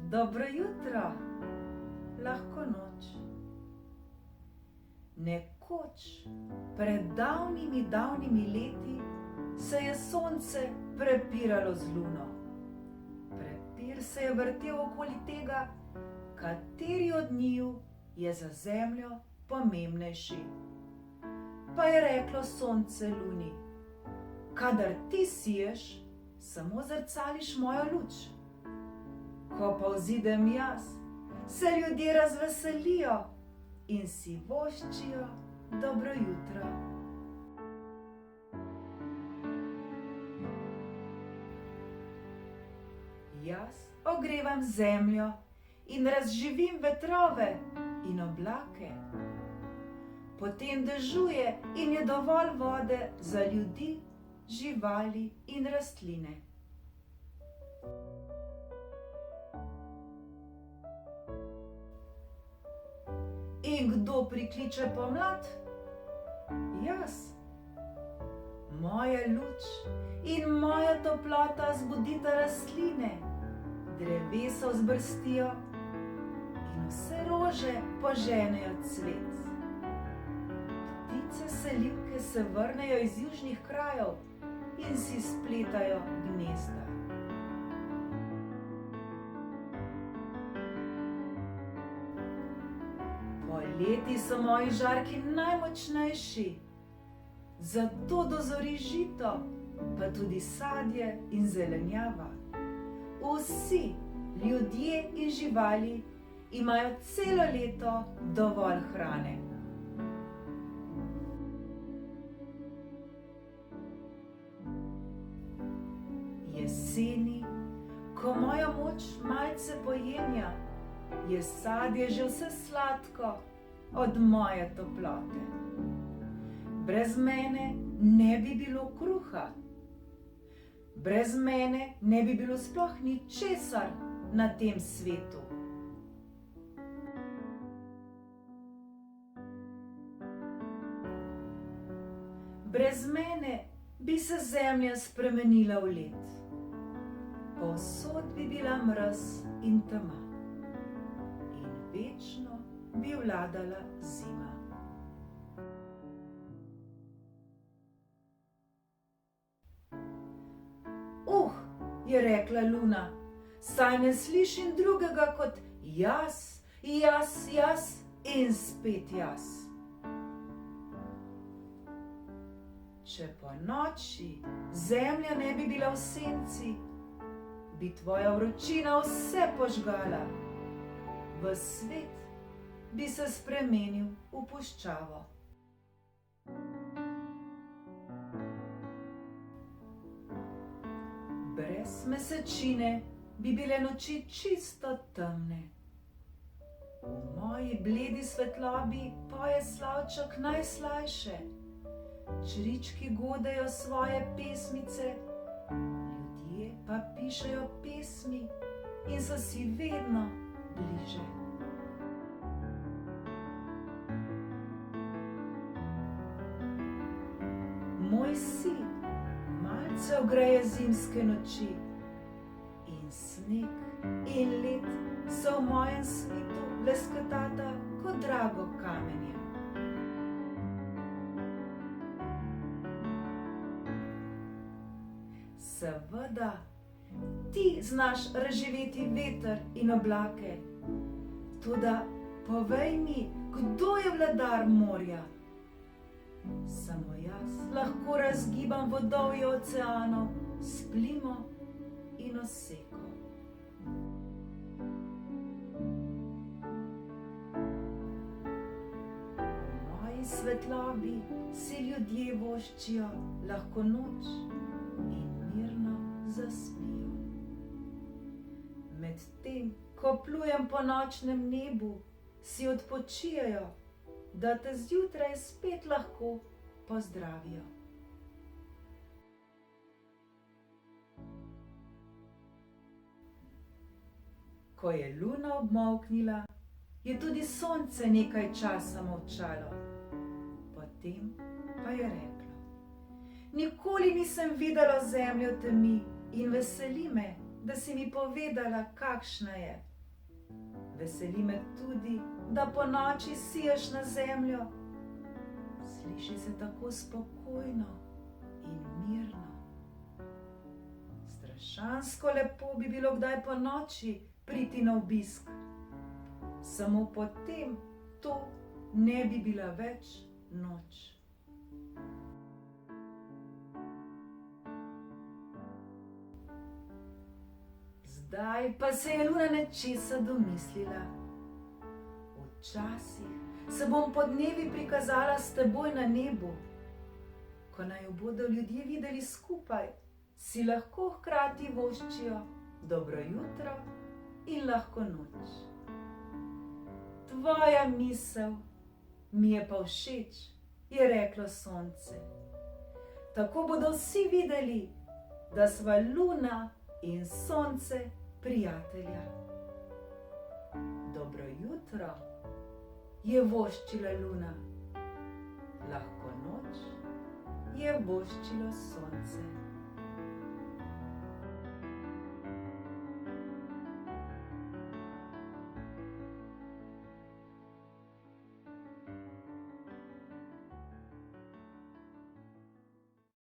Dobro jutro, lahko noč. Nekoč, pred davnimi leti, se je sonce prepiralo z luno. Prepir se je vrtel okoli tega, kateri od njiju je za zemljo pomembnejši. Pa je reklo sonce luni: kadar ti siješ, samo zrcališ mojo luč. Ko pa vzidem jaz, se ljudje razveselijo in si voščijo dobro jutro. Jaz ogrevam zemljo in razživim vetrove in oblake. Potem dežuje in je dovolj vode za ljudi, živali in rastline. In kdo prikliče pomlad? Jaz. Moja luč in moja toplota zbudita rastline, drevesa vzbrstijo in vse rože poženejo cvet. Ptice selivke se vrnejo iz južnih krajev in si spletajo gnezda. Poleti so moji žarki najmočnejši, zato dozori žito, pa tudi sadje in zelenjava. Vsi, ljudje in živali, imajo celo leto dovolj hrane. Jeseni, ko moja moč malce pojenja, je sadje že vse sladko od moje toplote. Brez mene ne bi bilo kruha. Brez mene ne bi bilo sploh ničesar na tem svetu. Brez mene bi se zemlja spremenila v led. Povsod bi bila mraz in tema. In večno bi vladala zima. Je rekla luna, saj ne slišim drugega kot jaz, jaz, jaz in spet jaz. Če po noči zemlja ne bi bila v senci, bi tvoja vročina vse požgala. V svet bi se spremenil v puščavo. Brez mesečine bi bile noči čisto temne. V moji bledi svetlobi poje slavček najslajše. Črički godejo svoje pesmice, ljudje pa pišejo pesmi in so si vedno bliže. Moj sin malce ogreje zimske noči in sneg in led so v mojem svitu lesketata kot drago kamenje. Seveda, ti znaš razživeti veter in oblake, toda povej mi, kdo je vladar morja? Samo jaz lahko razgibam vodovje oceanov s plimo in oseko. V moji svetlobi si ljudje voščijo lahko noč in mirno zaspijo. Medtem, ko plujem po nočnem nebu, si odpočijajo, da te zjutraj spet lahko pozdravijo. Ko je luna obmolknila, je tudi sonce nekaj časa molčalo. Potem pa je reklo: nikoli nisem videla zemljo temi in veseli me, da si mi povedala, kakšna je. Veseli me tudi, da ponoči siješ na zemljo. Sliši se tako spokojno in mirno. Strašansko lepo bi bilo kdaj ponoči priti na obisk. Samo potem to ne bi bila več noč. Zdaj pa se je Luna nečesa domislila. Včasih se bom podnevi prikazala s teboj na nebu. Ko naj jo bodo ljudje videli skupaj, si lahko hkrati voščijo dobro jutro in lahko noč. Tvoja misel mi je pa všeč, je reklo sonce. Tako bodo vsi videli, da sva Luna in sonce prijatelja. Dobro jutro, je voščila Luna. Lahko noč je voščilo sonce.